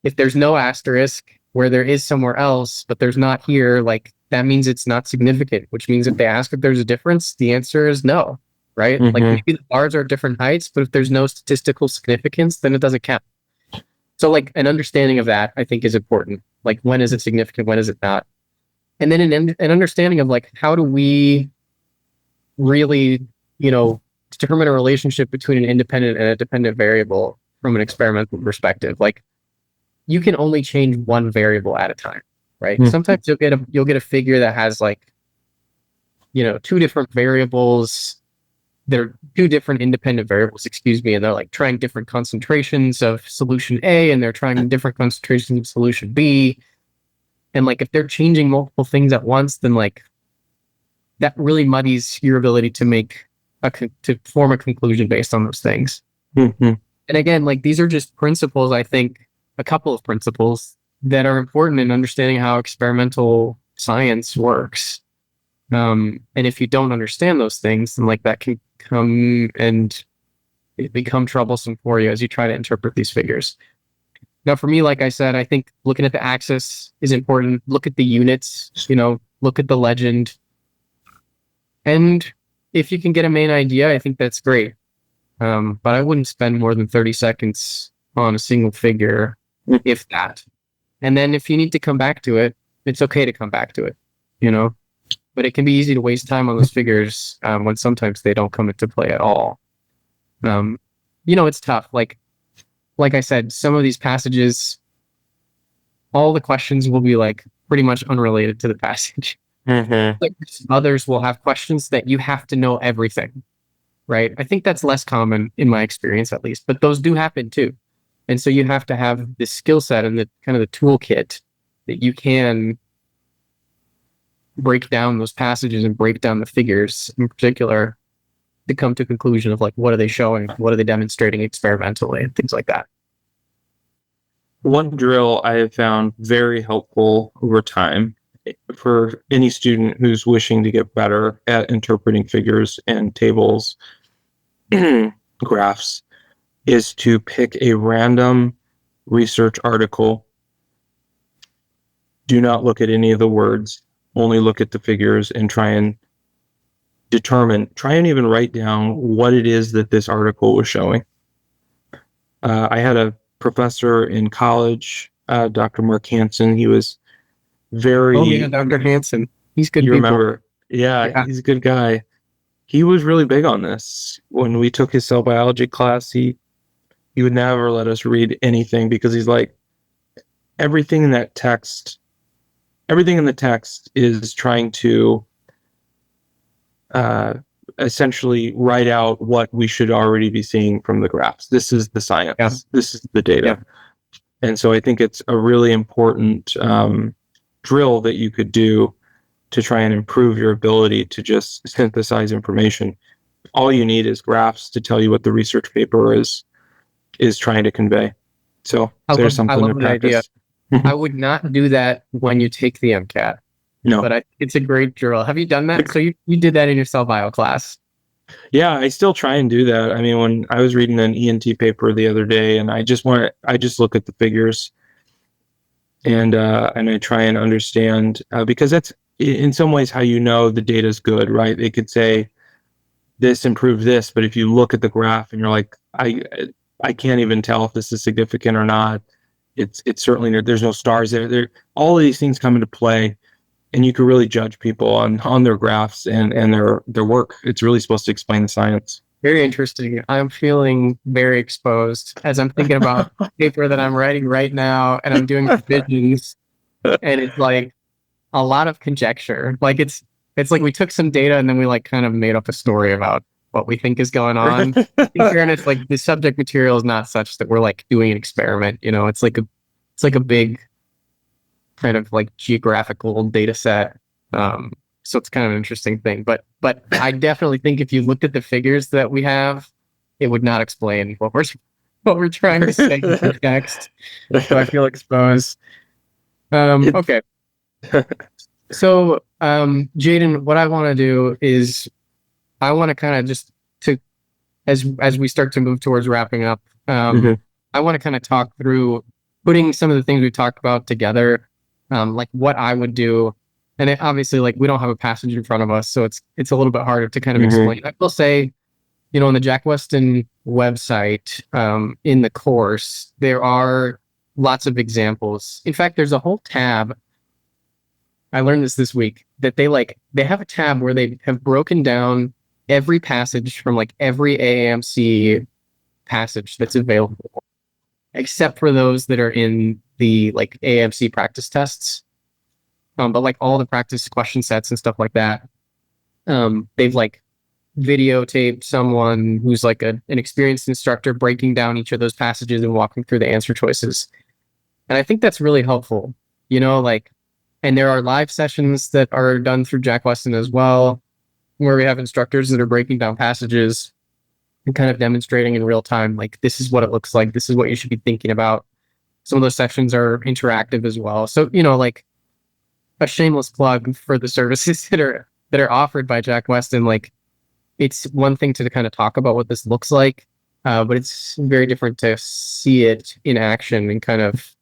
Speaker 1: If there's no asterisk where there is somewhere else, but there's not here, like, that means it's not significant, which means if they ask if there's a difference, the answer is no, right? Like, maybe the bars are at different heights, but if there's no statistical significance, then it doesn't count. So, like, an understanding of that, I think, is important. Like, when is it significant? When is it not? And then an understanding of like, how do we really, determine a relationship between an independent and a dependent variable from an experimental perspective? Like, you can only change one variable at a time, right? Sometimes you'll get a figure that has like, 2 different variables. They're 2 different independent variables, and they're like trying different concentrations of solution A, and they're trying different concentrations of solution B. And like, if they're changing multiple things at once, then like that really muddies your ability to to form a conclusion based on those things. And again, like these are just principles, I think, a couple of principles that are important in understanding how experimental science works. And if you don't understand those things, then like that can come and become troublesome for you as you try to interpret these figures. Now, for me, like I said, I think looking at the axis is important. Look at the units, look at the legend. And if you can get a main idea, I think that's great. But I wouldn't spend more than 30 seconds on a single figure, if that. And then if you need to come back to it, it's okay to come back to it, But it can be easy to waste time on those figures when sometimes they don't come into play at all. It's tough. Like I said, some of these passages, all the questions will be like pretty much unrelated to the passage. Like others will have questions that you have to know everything, right? I think that's less common in my experience, at least, but those do happen too. And so you have to have the skill set and the kind of the toolkit that you can break down those passages and break down the figures in particular to come to a conclusion of like, what are they showing? What are they demonstrating experimentally and things like that?
Speaker 3: One drill I have found very helpful over time for any student who's wishing to get better at interpreting figures and tables, graphs, is to pick a random research article. Do not look at any of the words, only look at the figures and try and even write down what it is that this article was showing. I had a professor in college, Dr. Mark Hansen. He was very...
Speaker 1: Oh, yeah, Dr. Hansen. He's good.
Speaker 3: You
Speaker 1: people.
Speaker 3: remember? Yeah, he's a good guy. He was really big on this. When we took his cell biology class, he would never let us read anything because he's like, everything in the text is trying to essentially write out what we should already be seeing from the graphs. This is the science.
Speaker 1: Yeah.
Speaker 3: This is the data.
Speaker 1: Yeah.
Speaker 3: And so I think it's a really important drill that you could do to try and improve your ability to just synthesize information. All you need is graphs to tell you what the research paper is trying to convey. So there's something to practice.
Speaker 1: I would not do that when you take the MCAT.
Speaker 3: No.
Speaker 1: But it's a great drill. Have you done that? So you did that in your cell bio class?
Speaker 3: Yeah, I still try and do that. I mean, when I was reading an ENT paper the other day, and I just look at the figures, and I try and understand because that's in some ways how you know the data is good, right? They could say this improved this, but if you look at the graph and you're like, I can't even tell if this is significant or not. It's certainly there's no stars there. All of these things come into play. And you can really judge people on their graphs and their work. It's really supposed to explain the science.
Speaker 1: Very interesting. I'm feeling very exposed as I'm thinking about the paper that I'm writing right now, and I'm doing revisions, and it's like a lot of conjecture. Like it's like we took some data and then we like kind of made up a story about what we think is going on. In fairness, like the subject material is not such that we're like doing an experiment. You know, it's like a big kind of like geographical data set. So it's kind of an interesting thing. But I definitely think if you looked at the figures that we have, it would not explain what we're trying to say in the text. So I feel exposed. Okay. So Jaden, what I want to do is I want to kind of just as we start to move towards wrapping up, I want to kind of talk through putting some of the things we talked about together. Like what I would do, and obviously, like we don't have a passage in front of us, so it's a little bit harder to kind of explain. I will say, on the Jack Westin website, in the course, there are lots of examples. In fact, there's a whole tab. I learned this week that they have a tab where they have broken down every passage from like every AAMC passage that's available, except for those that are in the like AMC practice tests. But like all the practice question sets and stuff like that, they've like videotaped someone who's like an experienced instructor breaking down each of those passages and walking through the answer choices. And I think that's really helpful, and there are live sessions that are done through Jack Westin as well, where we have instructors that are breaking down passages and kind of demonstrating in real time, like, this is what it looks like. This is what you should be thinking about. Some of those sessions are interactive as well. So, like a shameless plug for the services that are offered by Jack Westin. Like, it's one thing to kind of talk about what this looks like, but it's very different to see it in action and kind of,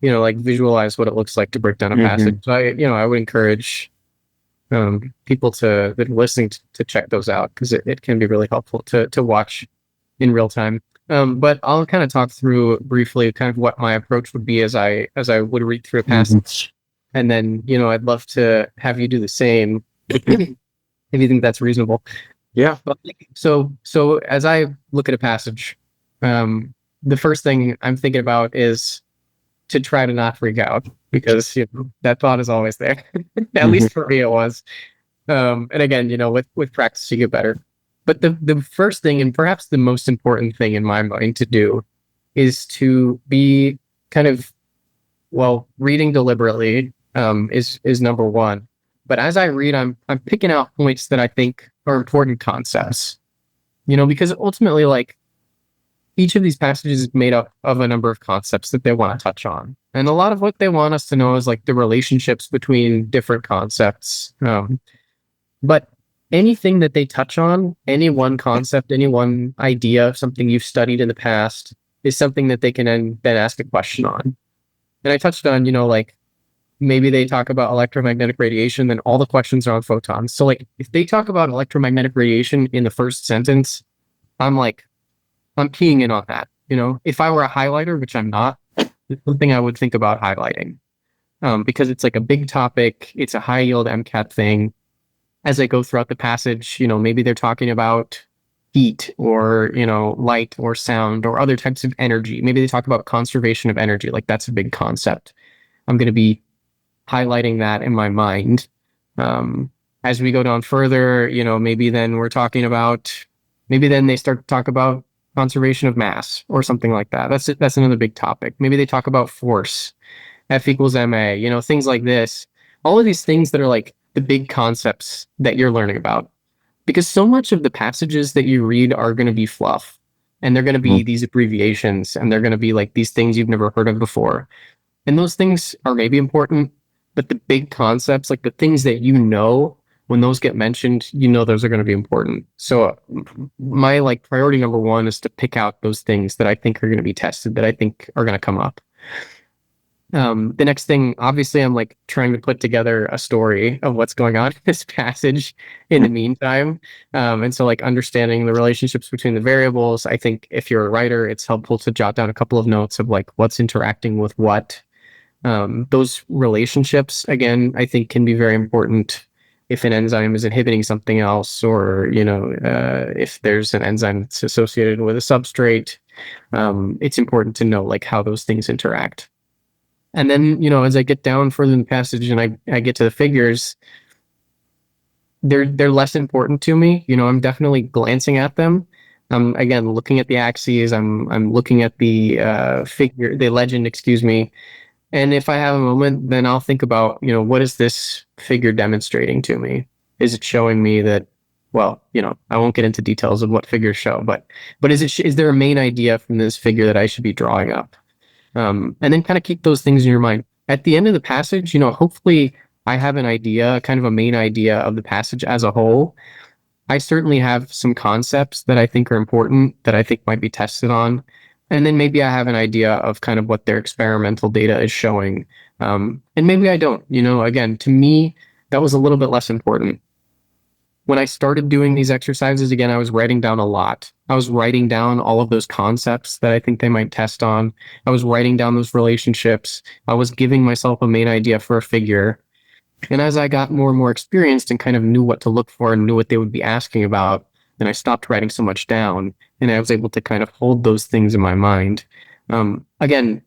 Speaker 1: like visualize what it looks like to break down a passage. So I would encourage people that are listening to check those out, because it can be really helpful to watch in real time. But I'll kind of talk through briefly kind of what my approach would be as I would read through a passage. And then, I'd love to have you do the same if you think that's reasonable.
Speaker 3: Yeah.
Speaker 1: So as I look at a passage, the first thing I'm thinking about is to try to not freak out, because that thought is always there. At least for me it was. And again, with practice you get better. But the first thing, and perhaps the most important thing in my mind to do, is to be kind of, reading deliberately, is number one. But as I read, I'm picking out points that I think are important concepts. Because ultimately, like, each of these passages is made up of a number of concepts that they want to touch on. And a lot of what they want us to know is like the relationships between different concepts. But anything that they touch on, any one concept, any one idea, something you've studied in the past, is something that they can then ask a question on. And I touched on, like, maybe they talk about electromagnetic radiation, then all the questions are on photons. So, like, if they talk about electromagnetic radiation in the first sentence, I'm like, I'm keying in on that. If I were a highlighter, which I'm not, it's something I would think about highlighting, because it's like a big topic. It's a high yield MCAT thing. As I go throughout the passage, maybe they're talking about heat or, light or sound or other types of energy. Maybe they talk about conservation of energy. Like, that's a big concept. I'm going to be highlighting that in my mind. As we go down further, maybe then maybe then they start to talk about conservation of mass or something like that. That's another big topic. Maybe they talk about force, F equals ma, things like this. All of these things that are like the big concepts that you're learning about. Because so much of the passages that you read are going to be fluff, and they're going to be these abbreviations, and they're going to be like these things you've never heard of before. And those things are maybe important, but the big concepts, like the things that when those get mentioned, those are going to be important. So my like priority number one is to pick out those things that I think are going to be tested, that I think are going to come up. The next thing, obviously, I'm like trying to put together a story of what's going on in this passage in the meantime. And so like understanding the relationships between the variables, I think if you're a writer, it's helpful to jot down a couple of notes of like what's interacting with what. Those relationships, again, I think can be very important if an enzyme is inhibiting something else, or, if there's an enzyme that's associated with a substrate. It's important to know like how those things interact. And then, as I get down further in the passage and I get to the figures, they're less important to me. I'm definitely glancing at them. Again, looking at the axes, I'm looking at the the legend, excuse me. And if I have a moment, then I'll think about, what is this figure demonstrating to me? Is it showing me that, well, I won't get into details of what figures show, but is there a main idea from this figure that I should be drawing up? And then kind of keep those things in your mind. At the end of the passage, hopefully I have an idea, kind of a main idea of the passage as a whole. I certainly have some concepts that I think are important, that I think might be tested on. And then maybe I have an idea of kind of what their experimental data is showing. And maybe I don't. Again, to me, that was a little bit less important. When I started doing these exercises, again, I was writing down a lot. I was writing down all of those concepts that I think they might test on. I was writing down those relationships. I was giving myself a main idea for a figure. And as I got more and more experienced and kind of knew what to look for and knew what they would be asking about, then I stopped writing so much down, and I was able to kind of hold those things in my mind. Again,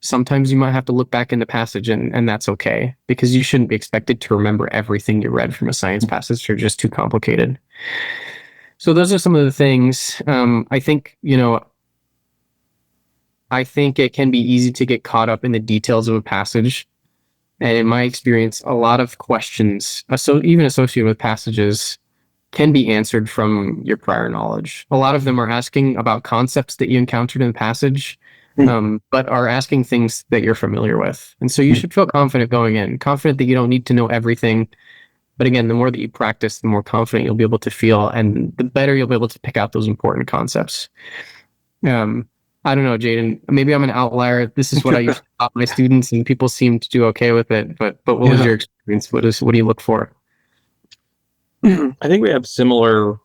Speaker 1: sometimes you might have to look back in the passage, and that's okay, because you shouldn't be expected to remember everything you read from a science passage. They're just too complicated. So those are some of the things. I think, I think it can be easy to get caught up in the details of a passage. And in my experience, a lot of questions, even associated with passages, can be answered from your prior knowledge. A lot of them are asking about concepts that you encountered in the passage, but are asking things that you're familiar with. And so you should feel confident going in, confident that you don't need to know everything. But again, the more that you practice, the more confident you'll be able to feel, and the better you'll be able to pick out those important concepts. I don't know, Jaden, maybe I'm an outlier. This is what I used to taught my students, and people seem to do okay with it. But what was your experience? What do you look for?
Speaker 3: I think we have similar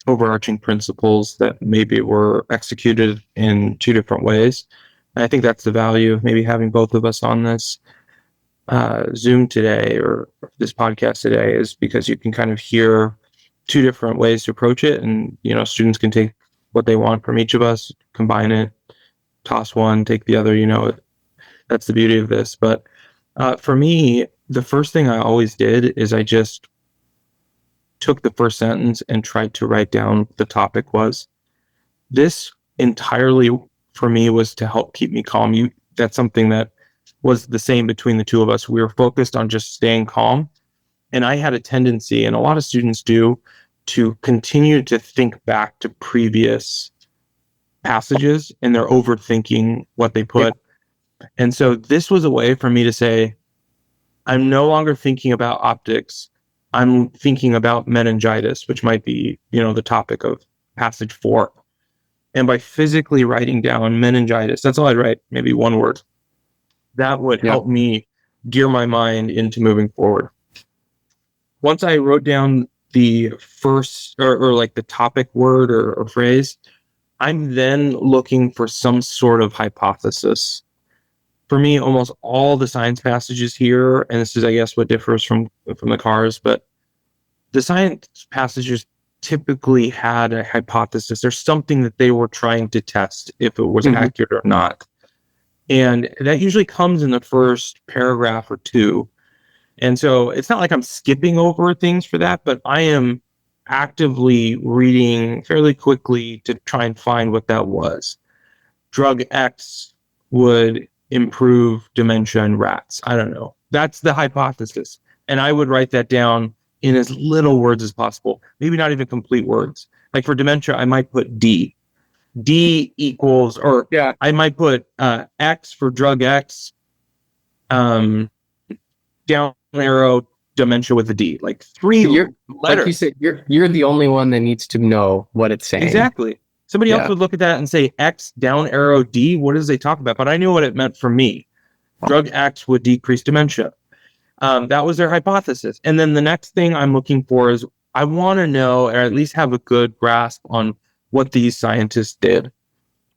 Speaker 3: overarching principles that maybe were executed in two different ways. And I think that's the value of maybe having both of us on this Zoom today, or this podcast today, is because you can kind of hear two different ways to approach it. And, students can take what they want from each of us, combine it, toss one, take the other, that's the beauty of this. But for me, the first thing I always did is I just took the first sentence and tried to write down what the topic was. This entirely for me was to help keep me calm. That's something that was the same between the two of us. We were focused on just staying calm. And I had a tendency, and a lot of students do, to continue to think back to previous passages, and they're overthinking what they put. And so this was a way for me to say, I'm no longer thinking about optics. I'm thinking about meningitis, which might be, the topic of passage 4. And by physically writing down meningitis, that's all I'd write, maybe one word. That would help me gear my mind into moving forward. Once I wrote down the first or like the topic word or phrase, I'm then looking for some sort of hypothesis. For me, almost all the science passages here, and this is, I guess, what differs from the cars, but the science passages typically had a hypothesis. There's something that they were trying to test if it was accurate or not. And that usually comes in the first paragraph or two. And so it's not like I'm skipping over things for that, but I am actively reading fairly quickly to try and find what that was. Drug X would improve dementia in rats. I don't know. That's the hypothesis. And I would write that down in as little words as possible, maybe not even complete words. Like for dementia, I might put D. D equals, or I might put X for drug X, down arrow, dementia with a D. Like 3 letters.
Speaker 1: Like you said, you're the only one that needs to know what it's saying.
Speaker 3: Exactly. Somebody else would look at that and say X, down arrow, D. What does they talk about? But I knew what it meant for me. Drug X would decrease dementia. That was their hypothesis. And then the next thing I'm looking for is I want to know, or at least have a good grasp on what these scientists did.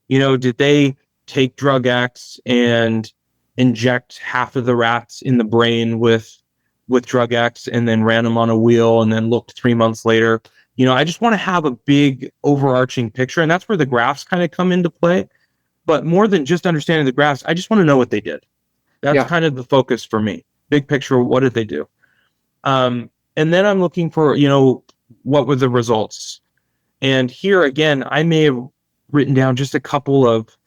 Speaker 3: Did they take drug X and inject half of the rats in the brain with drug X and then ran them on a wheel and then looked 3 months later? I just want to have a big overarching picture, and that's where the graphs kind of come into play. But more than just understanding the graphs, I just want to know what they did. That's kind of the focus for me. Big picture, what did they do? And then I'm looking for, what were the results? And here again, I may have written down just a couple of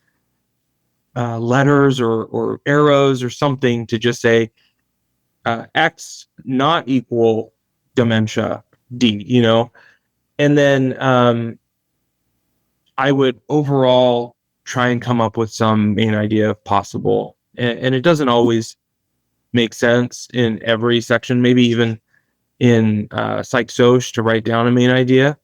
Speaker 3: letters or arrows or something to just say X not equal dementia D, And then I would overall try and come up with some main idea if possible. And it doesn't always make sense in every section, maybe even in Psych Soc to write down a main idea.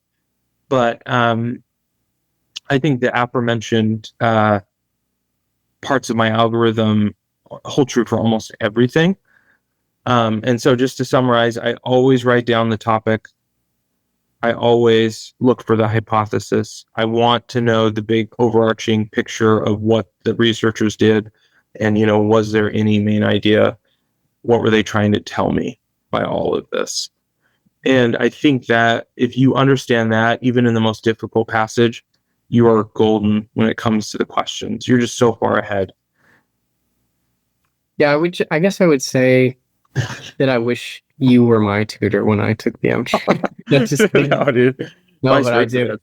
Speaker 3: But I think the aforementioned parts of my algorithm hold true for almost everything. And so just to summarize, I always write down the topic. I always look for the hypothesis. I want to know the big overarching picture of what the researchers did. And, was there any main idea? What were they trying to tell me by all of this? And I think that if you understand that, even in the most difficult passage, you are golden when it comes to the questions. You're just so far ahead.
Speaker 1: Yeah, I guess I would say that I wish you were my tutor when I took the MCAT.
Speaker 3: No, dude.
Speaker 1: No, but I do.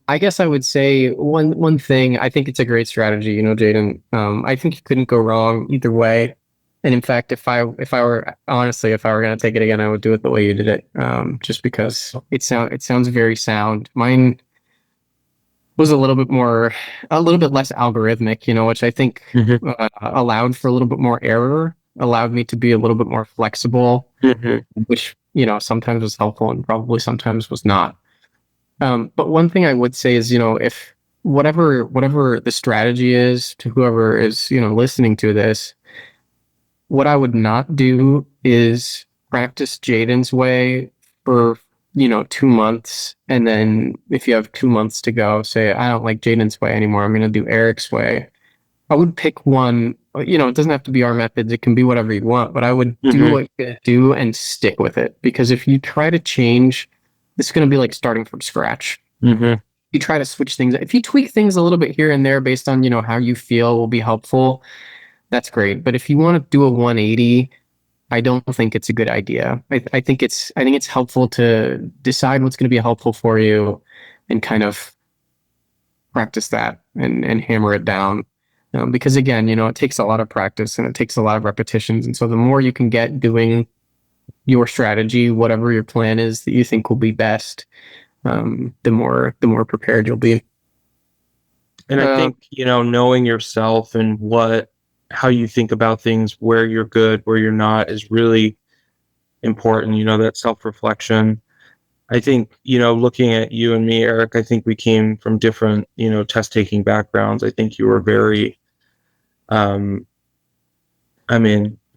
Speaker 1: I guess I would say one thing. I think it's a great strategy, Jaden. I think you couldn't go wrong either way. And in fact, if I were going to take it again, I would do it the way you did it. Just because it sounds very sound. Mine was a little bit less algorithmic, which I think allowed for a little bit more error, allowed me to be a little bit more flexible, which, sometimes was helpful and probably sometimes was not. But one thing I would say is, if whatever the strategy is to whoever is, listening to this, what I would not do is practice Jaden's way for, 2 months. And then if you have 2 months to go, say, I don't like Jaden's way anymore, I'm going to do Eric's way. I would pick one, it doesn't have to be our methods. It can be whatever you want, but I would do what you're going to do and stick with it. Because if you try to change, it's going to be like starting from scratch. You try to switch things. If you tweak things a little bit here and there based on, how you feel will be helpful, that's great. But if you want to do a 180, I don't think it's a good idea. I think it's helpful to decide what's going to be helpful for you and kind of practice that and hammer it down. Because again, it takes a lot of practice and it takes a lot of repetitions. And so the more you can get doing your strategy, whatever your plan is that you think will be best, the more prepared you'll be.
Speaker 3: And I think, knowing yourself and how you think about things, where you're good, where you're not, is really important. That self-reflection. I think, looking at you and me, Eric, I think we came from different, test-taking backgrounds. I think you were very, I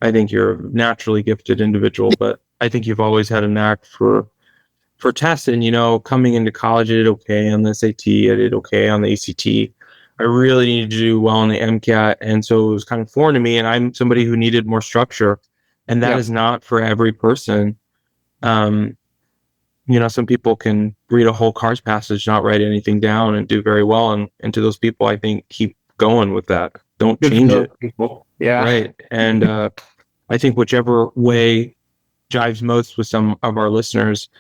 Speaker 3: think you're a naturally gifted individual, but I think you've always had a knack for testing. Coming into college, I did okay on the SAT. I did okay on the ACT. I really needed to do well on the MCAT. And so it was kind of foreign to me. And I'm somebody who needed more structure. And that is not for every person. Some people can read a whole Cars passage, not write anything down, and do very well. And to those people, I think, keep going with that. Don't change it.
Speaker 1: People. Yeah.
Speaker 3: Right. And I think whichever way jives most with some of our listeners,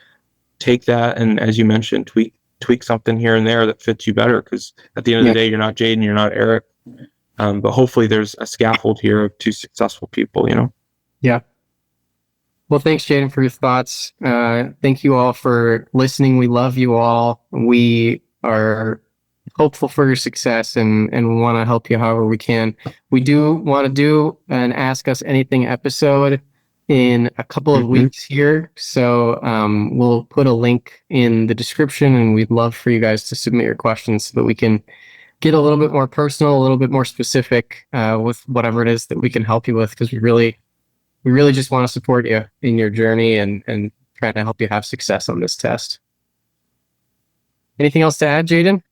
Speaker 3: take that and, as you mentioned, tweak something here and there that fits you better, because at the end of the day, you're not Jaden, you're not Eric, but hopefully there's a scaffold here of two successful people.
Speaker 1: Yeah. Well, thanks, Jaden, for your thoughts. Thank you all for listening. We love you all. We are hopeful for your success and want to help you however we can. We do want to do an Ask Us Anything episode in a couple of weeks here. So we'll put a link in the description, and we'd love for you guys to submit your questions so that we can get a little bit more personal, a little bit more specific with whatever it is that we can help you with, because we really just want to support you in your journey and trying to help you have success on this test. Anything else to add, Jaden?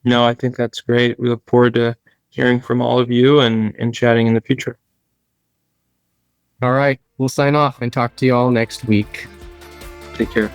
Speaker 3: No, I think that's great. We look forward to hearing from all of you and chatting in the future.
Speaker 1: All right. We'll sign off and talk to you all next week.
Speaker 3: Take care.